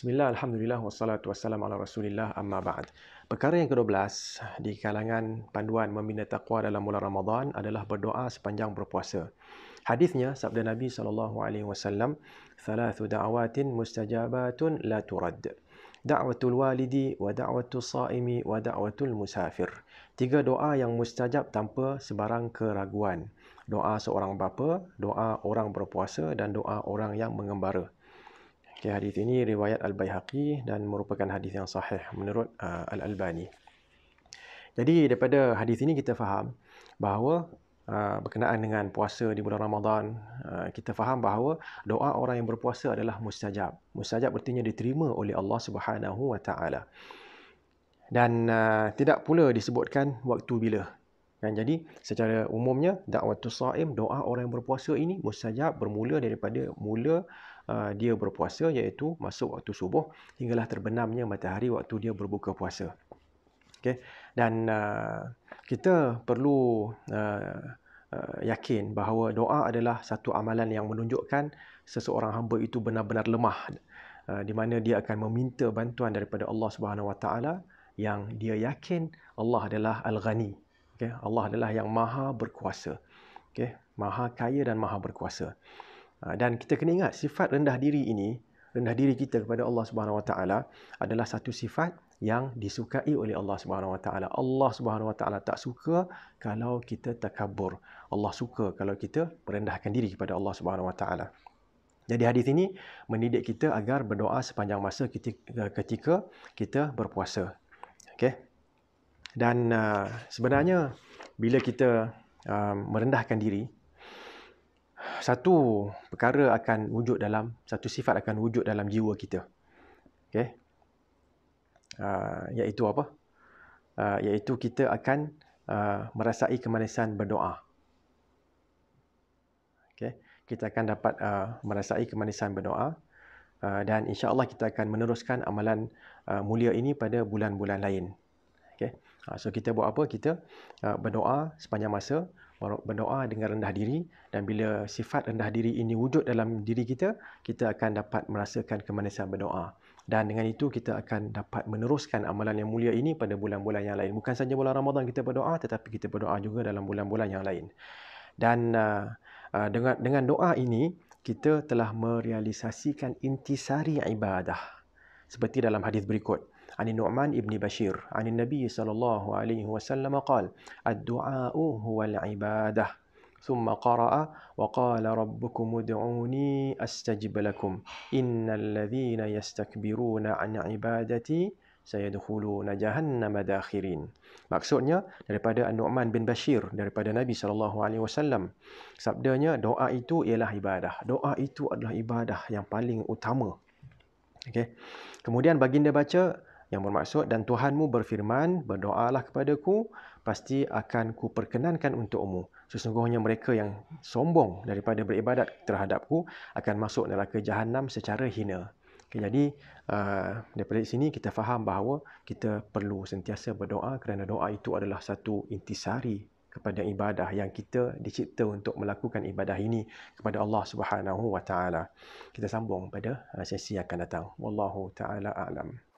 Bismillah, Alhamdulillah, wassalatu wassalamu ala rasulillah, amma ba'd. Perkara yang ke-12 di kalangan panduan membina taqwa dalam bulan Ramadan adalah berdoa sepanjang berpuasa. Hadisnya, sabda Nabi SAW, "Thalathu da'awatin mustajabatun la turad. Da'watul walidi wa da'watul saimi wa da'watul musafir." 3 doa yang mustajab tanpa sebarang keraguan. Doa seorang bapa, doa orang berpuasa dan doa orang yang mengembara. Okay, hadis ini riwayat Al-Baihaqi dan merupakan hadis yang sahih menurut Al-Albani. Jadi daripada hadis ini kita faham bahawa berkenaan dengan puasa di bulan Ramadan, kita faham bahawa doa orang yang berpuasa adalah mustajab. Mustajab artinya diterima oleh Allah Subhanahu Wa Taala. Dan tidak pula disebutkan waktu bila. Kan, jadi secara umumnya da'watus saim, doa orang yang berpuasa ini mustajab bermula daripada mula dia berpuasa, iaitu masuk waktu subuh hinggalah terbenamnya matahari waktu dia berbuka puasa. Okay? Dan kita perlu yakin bahawa doa adalah satu amalan yang menunjukkan seseorang hamba itu benar-benar lemah, di mana dia akan meminta bantuan daripada Allah Subhanahu Wa Taala, yang dia yakin Allah adalah Al-Ghani. Okay? Allah adalah yang maha berkuasa. Okay? Maha kaya dan maha berkuasa. Dan kita kena ingat sifat rendah diri ini, rendah diri kita kepada Allah Subhanahu Wa Taala adalah satu sifat yang disukai oleh Allah Subhanahu Wa Taala. Allah Subhanahu Wa Taala tak suka kalau kita takabur. Allah suka kalau kita merendahkan diri kepada Allah Subhanahu Wa Taala. Jadi hadis ini mendidik kita agar berdoa sepanjang masa ketika kita berpuasa. Okey. Dan sebenarnya bila kita merendahkan diri, satu perkara akan wujud dalam, satu sifat akan wujud dalam jiwa kita. Okey. Iaitu apa? Iaitu kita akan merasai kemanisan berdoa. Okey. Kita akan dapat merasai kemanisan berdoa, dan insya-Allah kita akan meneruskan amalan mulia ini pada bulan-bulan lain. Okay. So kita buat apa? Kita berdoa sepanjang masa, berdoa dengan rendah diri, dan bila sifat rendah diri ini wujud dalam diri kita, kita akan dapat merasakan kemanisan berdoa. Dan dengan itu kita akan dapat meneruskan amalan yang mulia ini pada bulan-bulan yang lain. Bukan saja bulan Ramadan kita berdoa, tetapi kita berdoa juga dalam bulan-bulan yang lain. Dan dengan doa ini kita telah merealisasikan intisari ibadah. Seperti dalam hadis berikut. عن النعمان ابن بشير عن النبي صلى الله عليه وسلم قال الدعاء هو العبادة ثم قرأ وقال ربكم ادعوني أستجب لكم إن الذين يستكبرون عن عبادتي سيدخلون جهنم داخرين. Maksudnya daripada An-Nu'man bin Bashir, daripada Nabi SAW, sabdanya doa itu ialah ibadah. Doa itu adalah ibadah yang paling utama. Okay. Kemudian baginda baca yang bermaksud, dan Tuhanmu berfirman, berdoalah kepadaku, pasti akan ku perkenankan untukmu. Sesungguhnya mereka yang sombong daripada beribadat terhadapku akan masuk neraka Jahannam secara hina. Okay, jadi daripada sini kita faham bahawa kita perlu sentiasa berdoa, kerana doa itu adalah satu intisari kepada ibadah yang kita dicipta untuk melakukan ibadah ini kepada Allah Subhanahu Wa Taala. Kita sambung pada sesi yang akan datang. Wallahu taala a'lam.